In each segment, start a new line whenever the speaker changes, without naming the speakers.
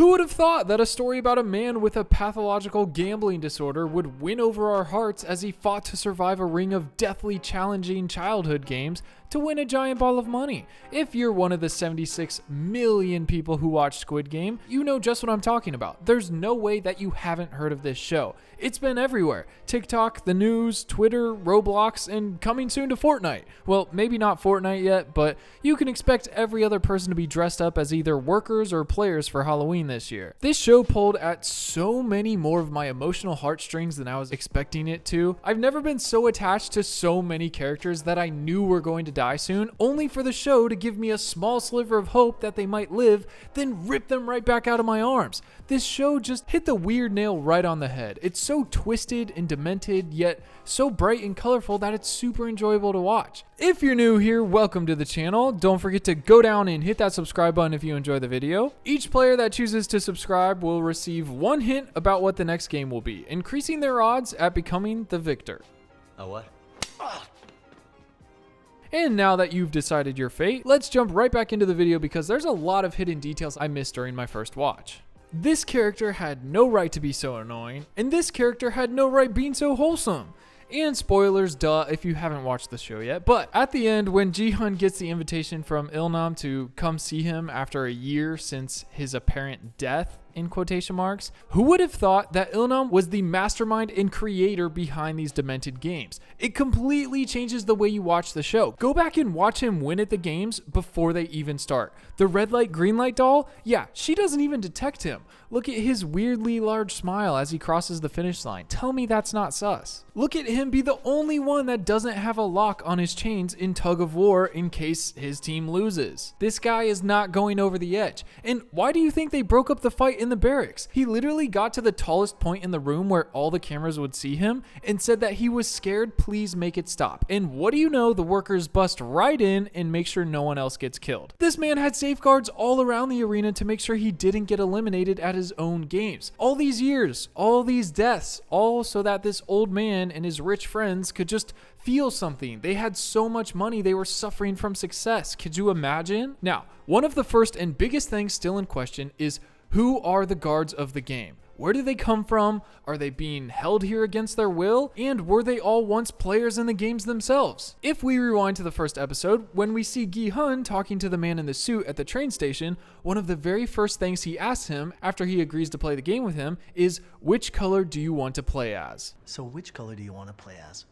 Who would have thought that a story about a man with a pathological gambling disorder would win over our hearts as he fought to survive a ring of deathly challenging childhood games to win a giant ball of money? If you're one of the 76 million people who watch Squid Game, you know just what I'm talking about. There's no way that you haven't heard of this show. It's been everywhere. TikTok, the news, Twitter, Roblox, and coming soon to Fortnite. Well, maybe not Fortnite yet, but you can expect every other person to be dressed up as either workers or players for Halloween this year. This show pulled at so many more of my emotional heartstrings than I was expecting it to. I've never been so attached to so many characters that I knew were going to die soon, only for the show to give me a small sliver of hope that they might live, then rip them right back out of my arms. This show just hit the weird nail right on the head. It's so twisted and demented, yet so bright and colorful that it's super enjoyable to watch. If you're new here, welcome to the channel. Don't forget to go down and hit that subscribe button if you enjoy the video. Each player that chooses to subscribe will receive one hint about what the next game will be, increasing their odds at becoming the victor.
A what?
And now that you've decided your fate, let's jump right back into the video because there's a lot of hidden details I missed during my first watch. This character had no right to be so annoying, and this character had no right being so wholesome. And spoilers, duh, if you haven't watched the show yet. But at the end, when Ji-hun gets the invitation from Il-nam to come see him after a year since his apparent death, in quotation marks, who would have thought that Il-nam was the mastermind and creator behind these demented games? It completely changes the way you watch the show. Go back and watch him win at the games before they even start. The red light, green light doll, yeah, she doesn't even detect him. Look at his weirdly large smile as he crosses the finish line. Tell me that's not sus. Look at him be the only one that doesn't have a lock on his chains in tug of war in case his team loses. This guy is not going over the edge. And why do you think they broke up the fight in the barracks? He literally got to the tallest point in the room where all the cameras would see him and said that he was scared, please make it stop. And what do you know, the workers bust right in and make sure no one else gets killed. This man had safeguards all around the arena to make sure he didn't get eliminated at his own games. All these years, all these deaths, all so that this old man and his rich friends could just feel something. They had so much money, they were suffering from success. Could you imagine? Now, one of the first and biggest things still in question is who are the guards of the game? Where do they come from? Are they being held here against their will? And were they all once players in the games themselves? If we rewind to the first episode, when we see Gi-hun talking to the man in the suit at the train station, one of the very first things he asks him after he agrees to play the game with him is, which color do you want to play as?
So which color do you want to play as?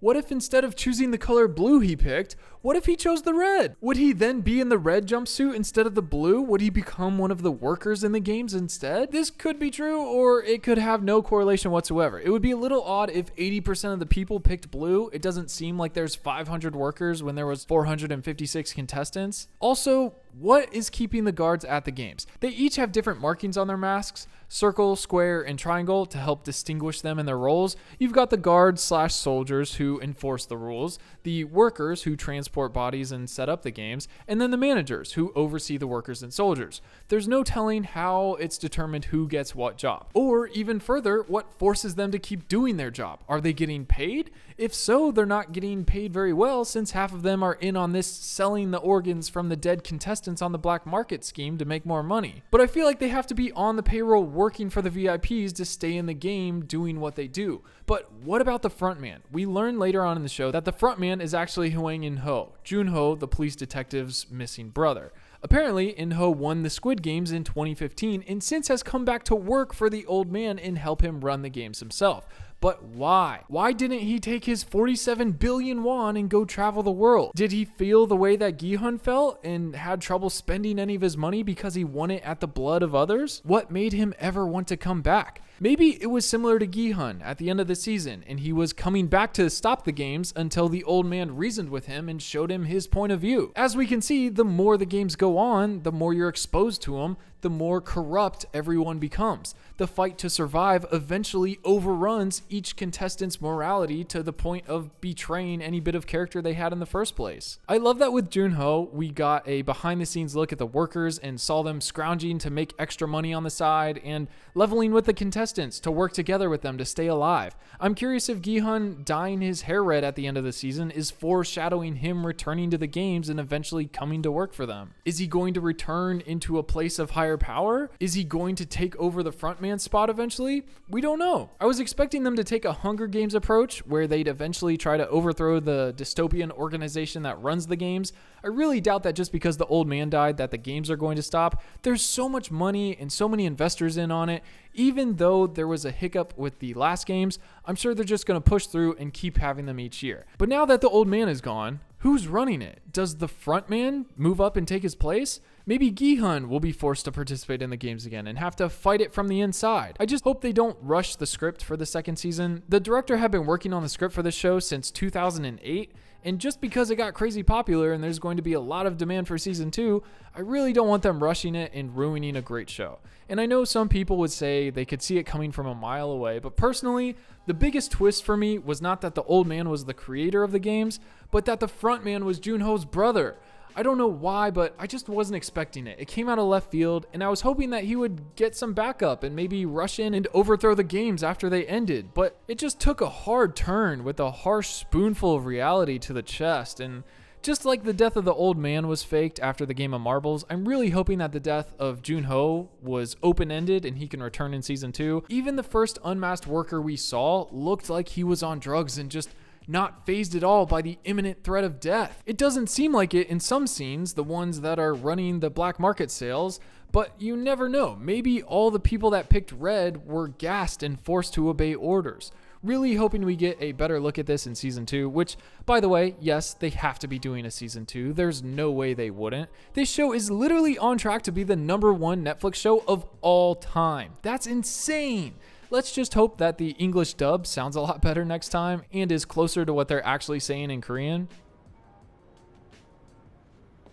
What if instead of choosing the color blue he picked, what if he chose the red? Would he then be in the red jumpsuit instead of the blue? Would he become one of the workers in the games instead? This could be true, or it could have no correlation whatsoever. It would be a little odd if 80% of the people picked blue. It doesn't seem like there's 500 workers when there was 456 contestants. Also, what is keeping the guards at the games? They each have different markings on their masks, circle, square, and triangle to help distinguish them in their roles. You've got the guards / soldiers who enforce the rules, the workers who transport bodies and set up the games, and then the managers who oversee the workers and soldiers. There's no telling how it's determined who gets what job, or even further, what forces them to keep doing their job. Are they getting paid? If so, they're not getting paid very well since half of them are in on this selling the organs from the dead contestants on the black market scheme to make more money. But I feel like they have to be on the payroll working for the VIPs to stay in the game doing what they do. But what about the front man? We learn later on in the show that the front man is actually Hwang In-ho, Jun-ho, the police detective's missing brother. Apparently, In-ho won the Squid Games in 2015 and since has come back to work for the old man and help him run the games himself. But why? Why didn't he take his 47 billion won and go travel the world? Did he feel the way that Gi-hun felt and had trouble spending any of his money because he won it at the blood of others? What made him ever want to come back? Maybe it was similar to Gi-hun at the end of the season and he was coming back to stop the games until the old man reasoned with him and showed him his point of view. As we can see, the more the games go on, the more you're exposed to them, the more corrupt everyone becomes. The fight to survive eventually overruns each contestant's morality to the point of betraying any bit of character they had in the first place. I love that with Jun-ho, we got a behind the scenes look at the workers and saw them scrounging to make extra money on the side and leveling with the contestants to work together with them to stay alive. I'm curious if Gi-hun dyeing his hair red at the end of the season is foreshadowing him returning to the games and eventually coming to work for them. Is he going to return into a place of higher higher power? Is he going to take over the frontman spot eventually? We don't know. I was expecting them to take a Hunger Games approach where they'd eventually try to overthrow the dystopian organization that runs the games. I really doubt that just because the old man died that the games are going to stop. There's so much money and so many investors in on it. Even though there was a hiccup with the last games, I'm sure they're just going to push through and keep having them each year. But now that the old man is gone, who's running it? Does the front man move up and take his place? Maybe Gi-hun will be forced to participate in the games again and have to fight it from the inside. I just hope they don't rush the script for the second season. The director had been working on the script for this show since 2008, and just because it got crazy popular and there's going to be a lot of demand for season 2, I really don't want them rushing it and ruining a great show. And I know some people would say they could see it coming from a mile away, but personally, the biggest twist for me was not that the old man was the creator of the games, but that the front man was Junho's brother. I don't know why, but I just wasn't expecting it. It came out of left field, and I was hoping that he would get some backup and maybe rush in and overthrow the games after they ended. But it just took a hard turn with a harsh spoonful of reality to the chest. And just like the death of the old man was faked after the game of marbles, I'm really hoping that the death of Junho was open-ended and he can return in season 2. Even the first unmasked worker we saw looked like he was on drugs and just not fazed at all by the imminent threat of death. It doesn't seem like it in some scenes, the ones that are running the black market sales, but you never know. Maybe all the people that picked red were gassed and forced to obey orders. Really hoping we get a better look at this in season 2, which, by the way, yes, they have to be doing a season 2. There's no way they wouldn't. This show is literally on track to be the #1 Netflix show of all time. That's insane. Let's just hope that the English dub sounds a lot better next time and is closer to what they're actually saying in Korean.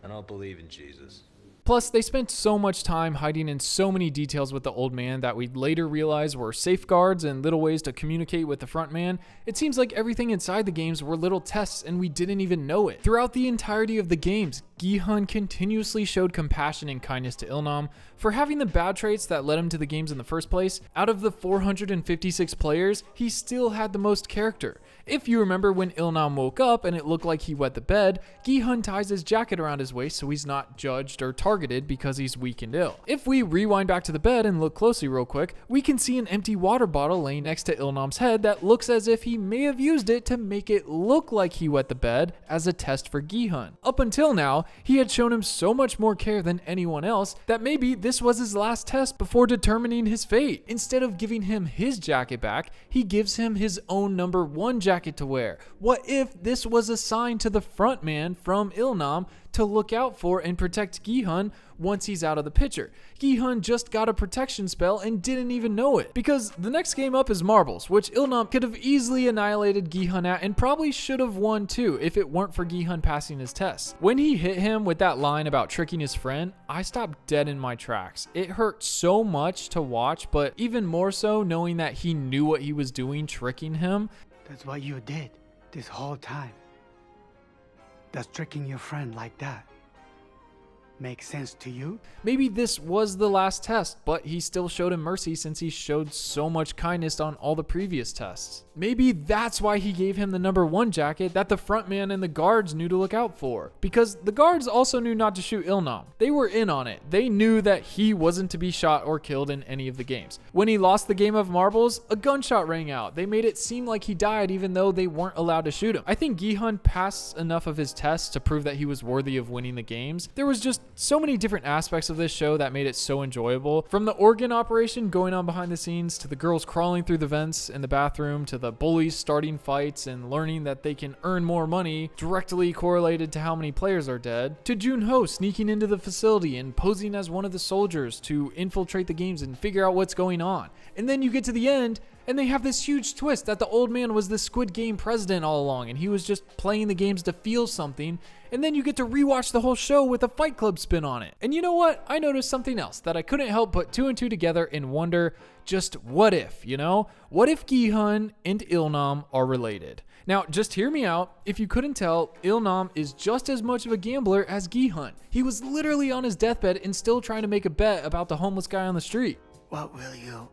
I don't believe in Jesus.
Plus, they spent so much time hiding in so many details with the old man that we'd later realize were safeguards and little ways to communicate with the front man. It seems like everything inside the games were little tests and we didn't even know it. Throughout the entirety of the games, Gi-hun continuously showed compassion and kindness to Il-nam for having the bad traits that led him to the games in the first place. Out of the 456 players, he still had the most character. If you remember when Il-nam woke up and it looked like he wet the bed, Gi-hun ties his jacket around his waist so he's not judged or targeted because he's weak and ill. If we rewind back to the bed and look closely real quick, we can see an empty water bottle laying next to Il-nam's head that looks as if he may have used it to make it look like he wet the bed as a test for Gi-hun. Up until now, he had shown him so much more care than anyone else that maybe this was his last test before determining his fate. Instead of giving him his jacket back, he gives him his own #1 jacket to wear. What if this was a sign to the front man from Il-nam to look out for and protect Gi-hun once he's out of the picture? Gi-hun just got a protection spell and didn't even know it. Because the next game up is marbles, which Il-nam could have easily annihilated Gi-hun at and probably should have won too if it weren't for Gi-hun passing his test. When he hit him with that line about tricking his friend, I stopped dead in my tracks. It hurt so much to watch, but even more so knowing that he knew what he was doing, tricking him.
That's what you did this whole time. Does tricking your friend like that make sense to you?
Maybe this was the last test, but he still showed him mercy since he showed so much kindness on all the previous tests. Maybe that's why he gave him the #1 jacket that the front man and the guards knew to look out for. Because the guards also knew not to shoot Il-nam. They were in on it. They knew that he wasn't to be shot or killed in any of the games. When he lost the game of marbles, a gunshot rang out. They made it seem like he died even though they weren't allowed to shoot him. I think Gi-hun passed enough of his tests to prove that he was worthy of winning the games. There was just so many different aspects of this show that made it so enjoyable. From the organ operation going on behind the scenes, to the girls crawling through the vents in the bathroom, to the bullies starting fights and learning that they can earn more money directly correlated to how many players are dead, to Junho sneaking into the facility and posing as one of the soldiers to infiltrate the games and figure out what's going on. And then you get to the end and they have this huge twist that the old man was the Squid Game president all along and he was just playing the games to feel something. And then you get to rewatch the whole show with a Fight Club spin on it. And you know what? I noticed something else that I couldn't help but two and two together and wonder, just what if, you know? What if Gi-hun and Il-nam are related? Now, just hear me out. If you couldn't tell, Il-nam is just as much of a gambler as Gi-hun. He was literally on his deathbed and still trying to make a bet about the homeless guy on the street.
What will you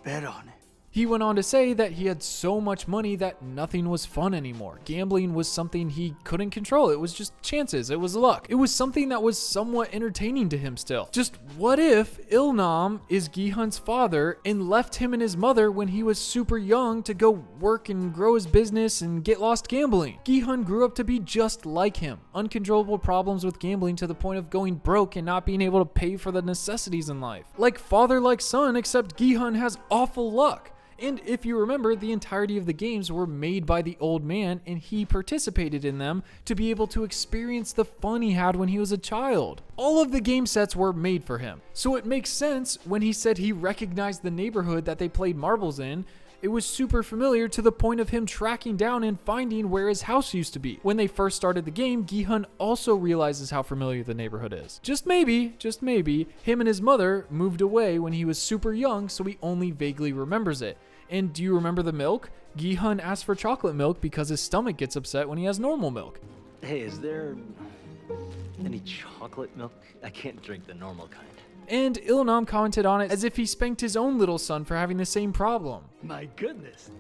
bet on it?
He went on to say that he had so much money that nothing was fun anymore. Gambling was something he couldn't control. It was just chances. It was luck. It was something that was somewhat entertaining to him still. Just what if Ilnam is Gi-hun's father and left him and his mother when he was super young to go work and grow his business and get lost gambling? Gi-hun grew up to be just like him. Uncontrollable problems with gambling to the point of going broke and not being able to pay for the necessities in life. Like father, like son, except Gi-hun has awful luck. And if you remember, the entirety of the games were made by the old man, and he participated in them to be able to experience the fun he had when he was a child. All of the game sets were made for him. So it makes sense when he said he recognized the neighborhood that they played marbles in. It was super familiar to the point of him tracking down and finding where his house used to be. When they first started the game, Gi-hun also realizes how familiar the neighborhood is. Just maybe, him and his mother moved away when he was super young, so he only vaguely remembers it. And do you remember the milk? Gi-hun asked for chocolate milk because his stomach gets upset when he has normal milk.
Hey, is there any chocolate milk? I can't drink the normal kind.
And Ilnam commented on it as if he spanked his own little son for having the same problem.
My goodness.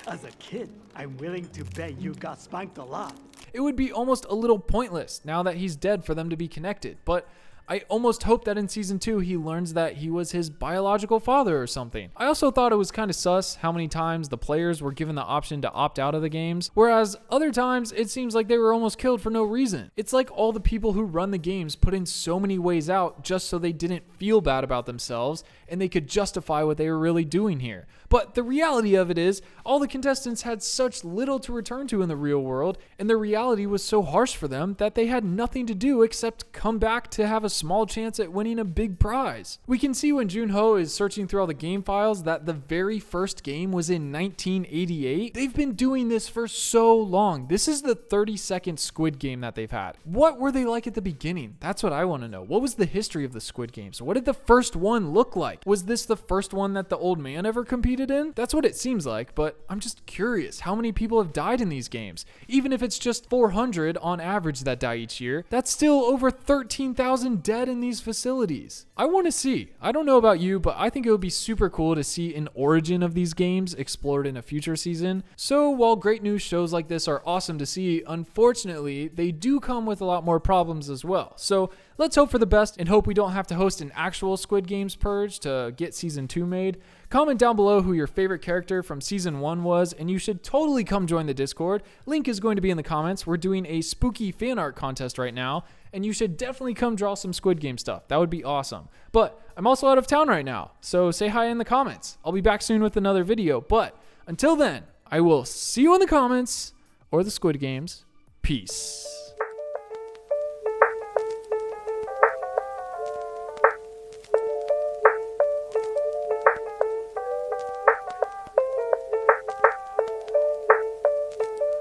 As a kid, I'm willing to bet you got spanked a lot.
It would be almost a little pointless now that he's dead for them to be connected, but I almost hope that in season 2 he learns that he was his biological father or something. I also thought it was kind of sus how many times the players were given the option to opt out of the games, whereas other times it seems like they were almost killed for no reason. It's like all the people who run the games put in so many ways out just so they didn't feel bad about themselves and they could justify what they were really doing here. But the reality of it is, all the contestants had such little to return to in the real world, and the reality was so harsh for them that they had nothing to do except come back to have a small chance at winning a big prize. We can see when Junho is searching through all the game files that the very first game was in 1988. They've been doing this for so long. This is the 30-second Squid Game that they've had. What were they like at the beginning? That's what I want to know. What was the history of the Squid Games? What did the first one look like? Was this the first one that the old man ever competed in? That's what it seems like, but I'm just curious how many people have died in these games. Even if it's just 400 on average that die each year, that's still over 13,000 dead in these facilities. I want to see. I don't know about you, but I think it would be super cool to see an origin of these games explored in a future season. So while great news shows like this are awesome to see, unfortunately, they do come with a lot more problems as well. So let's hope for the best and hope we don't have to host an actual Squid Games purge to get season 2 made. Comment down below who your favorite character from season 1 was, and you should totally come join the Discord. Link is going to be in the comments. We're doing a spooky fan art contest right now, and you should definitely come draw some Squid Game stuff. That would be awesome. But I'm also out of town right now, so say hi in the comments. I'll be back soon with another video, but until then, I will see you in the comments or the Squid Games. Peace.